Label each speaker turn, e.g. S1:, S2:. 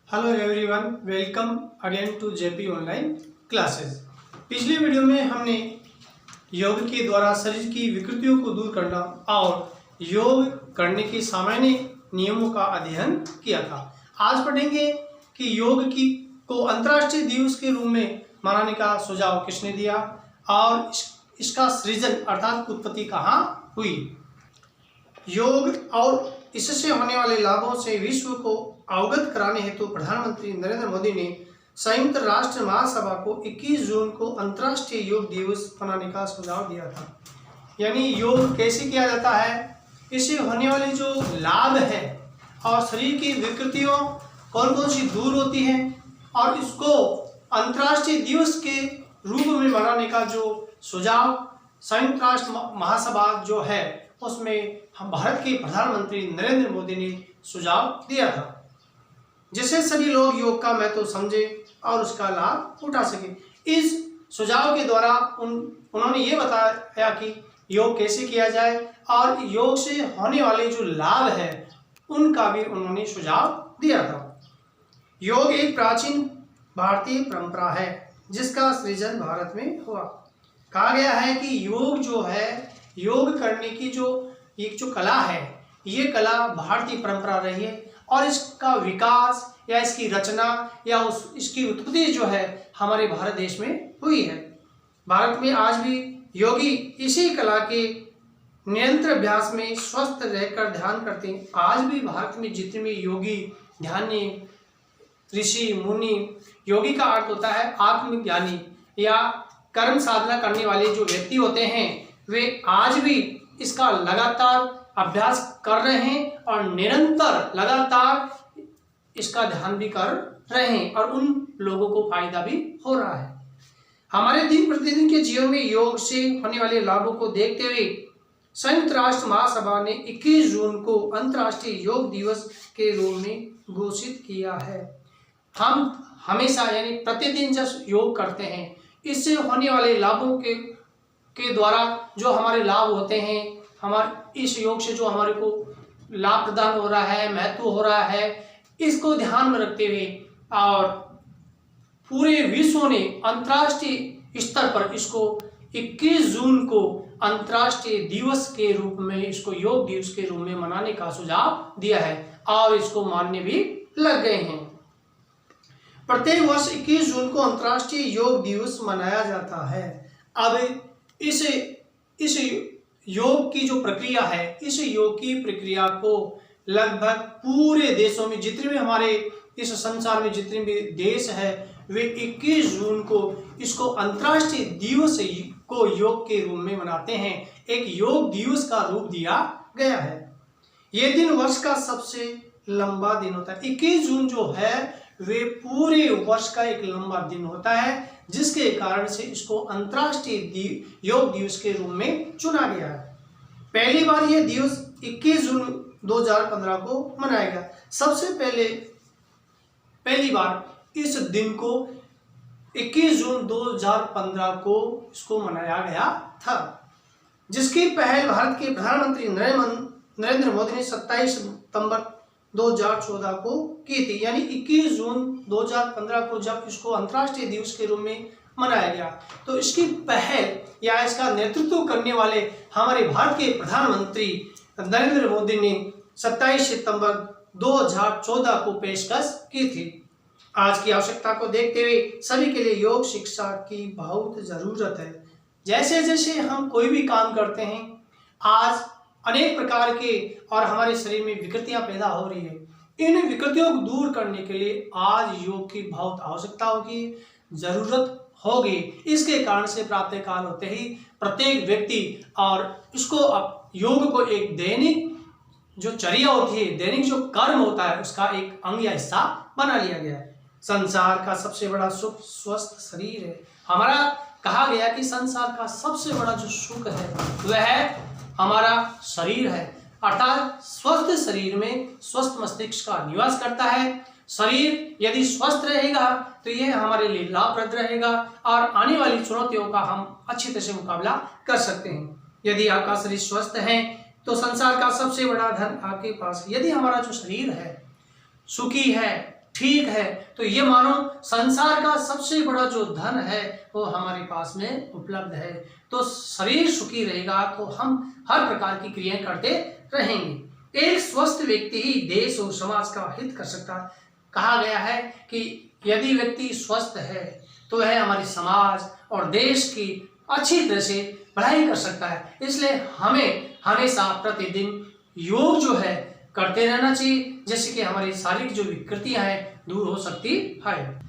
S1: Hello everyone, welcome again to JP online classes. पिछले video में हमने योग के द्वारा शरीर की विकृतियों को दूर करना और योग करने के सामान्य नियमों का अध्ययन किया था। आज पढ़ेंगे कि योग की को अंतर्राष्ट्रीय दिवस के रूप में मनाने का सुझाव किसने दिया और इसका सृजन अर्थात उत्पत्ति कहाँ हुई। योग और इससे होने वाले लाभों से विश्व को अवगत कराने हेतु प्रधानमंत्री नरेंद्र मोदी ने संयुक्त राष्ट्र महासभा को 21 जून को अंतर्राष्ट्रीय योग दिवस मनाने का सुझाव दिया था। यानी योग कैसे किया जाता है, इससे होने वाले जो लाभ है और शरीर की विकृतियों कौन कौन सी दूर होती हैं और इसको अंतर्राष्ट्रीय दिवस के रूप में मनाने का जो सुझाव संयुक्त राष्ट्र महासभा जो है उसमें हम भारत के प्रधानमंत्री नरेंद्र मोदी ने सुझाव दिया था, जिससे सभी लोग योग का महत्व समझे और उसका लाभ उठा सके। इस सुझाव के द्वारा उन्होंने ये बताया कि योग कैसे किया जाए और योग से होने वाले जो लाभ है उनका भी उन्होंने सुझाव दिया था। योग एक प्राचीन भारतीय परंपरा है जिसका सृजन भारत में हुआ। कहा गया है कि योग जो है, योग करने की जो एक जो कला है, ये कला भारतीय परंपरा रही है और इसका विकास या इसकी रचना या इसकी उत्पत्ति जो है हमारे भारत देश में हुई है। भारत में आज भी योगी इसी कला के निरंतर अभ्यास में स्वस्थ रहकर ध्यान करते हैं। आज भी भारत में जितने भी योगी, ध्यानी, ऋषि, मुनि, योगी का अर्थ होता है आत्मज्ञानी या कर्म साधना करने वाले जो व्यक्ति होते हैं, वे आज भी इसका लगातार अभ्यास कर रहे हैं और निरंतर लगातार इसका ध्यान भी कर रहे हैं और उन लोगों को फायदा भी हो रहा है। हमारे दिन प्रतिदिन के जीवन में योग से होने वाले लाभों को देखते हुए संयुक्त राष्ट्र महासभा ने 21 जून को अंतर्राष्ट्रीय योग दिवस के रूप में घोषित किया है। हम हमेशा यानी प्रतिदिन जब योग करते हैं, इससे होने वाले लाभों के द्वारा जो हमारे लाभ होते हैं, हमारे इस योग से जो हमारे को लाभ प्रदान हो रहा है, महत्व हो रहा है, इसको ध्यान में रखते हुए और पूरे विश्व ने अंतर्राष्ट्रीय स्तर पर इसको 21 जून को अंतर्राष्ट्रीय दिवस के रूप में, इसको योग दिवस के रूप में मनाने का सुझाव दिया है और इसको मानने भी लग गए हैं। प्रत्येक वर्ष 21 जून को अंतर्राष्ट्रीय योग दिवस मनाया जाता है। अब इस योग की जो प्रक्रिया है, इस योग की प्रक्रिया को लगभग पूरे देशों में, जितने भी हमारे इस संसार में जितने भी देश है, वे 21 जून को इसको अंतर्राष्ट्रीय दिवस को योग के रूप में मनाते हैं। एक योग दिवस का रूप दिया गया है। ये दिन वर्ष का सबसे लंबा दिन होता है। 21 जून जो है वे पूरे वर्ष का एक लंबा दिन होता है, जिसके कारण से इसको अंतर्राष्ट्रीय योग दिवस के रूप में चुना गया है। पहली बार यह दिवस 21 जून 2015 को मनाया गया। सबसे पहली बार इस दिन को 21 जून 2015 को इसको मनाया गया था, जिसकी पहल भारत के प्रधानमंत्री नरेंद्र मोदी ने 27 सितंबर 2014 को की थी। यानी 21 जून 2015 को जब इसको अंतर्राष्ट्रीय दिवस के रूप में मनाया गया, तो इसकी पहल या इसका नेतृत्व करने वाले हमारे भारत के प्रधानमंत्री नरेंद्र मोदी ने 27 सितंबर 2014 को पेशकश की थी। आज की आवश्यकता को देखते हुए सभी के लिए योग शिक्षा की बहुत जरूरत है। जैसे जैसे हम कोई भी काम करते हैं, आज अनेक प्रकार के और हमारे शरीर में विकृतियां पैदा हो रही है। इन विकृतियों को दूर करने के लिए आज योग की बहुत आवश्यकता होगी, जरूरत होगी। इसके कारण से प्रातः काल होते ही प्रत्येक व्यक्ति और इसको योग को एक दैनिक जो चर्या होती है, दैनिक जो कर्म होता है, उसका एक अंग या हिस्सा बना लिया गया है। संसार का सबसे बड़ा सुख स्वस्थ शरीर है। हमारा कहा गया कि संसार का सबसे बड़ा जो सुख है वह हमारा शरीर है, अर्थात स्वस्थ शरीर में स्वस्थ मस्तिष्क का निवास करता है। शरीर यदि स्वस्थ रहेगा तो यह हमारे लिए लाभप्रद रहेगा और आने वाली चुनौतियों का हम अच्छी तरह से मुकाबला कर सकते हैं। यदि आपका शरीर स्वस्थ है तो संसार का सबसे बड़ा धन आपके पास है। यदि हमारा जो शरीर है सुखी है, ठीक है, तो ये मानो संसार का सबसे बड़ा जो धन है वो हमारे पास में उपलब्ध है। तो शरीर सुखी रहेगा तो हम हर प्रकार की क्रियाएं करते रहेंगे। एक स्वस्थ व्यक्ति ही देश और समाज का हित कर सकता है। कहा गया है कि यदि व्यक्ति स्वस्थ है तो वह हमारे समाज और देश की अच्छी तरह से पढ़ाई कर सकता है। इसलिए हमें हमेशा प्रतिदिन योग जो है करते रहना चाहिए, जिससे कि हमारी शारीरिक जो विकृतियां हैं दूर हो सकती है।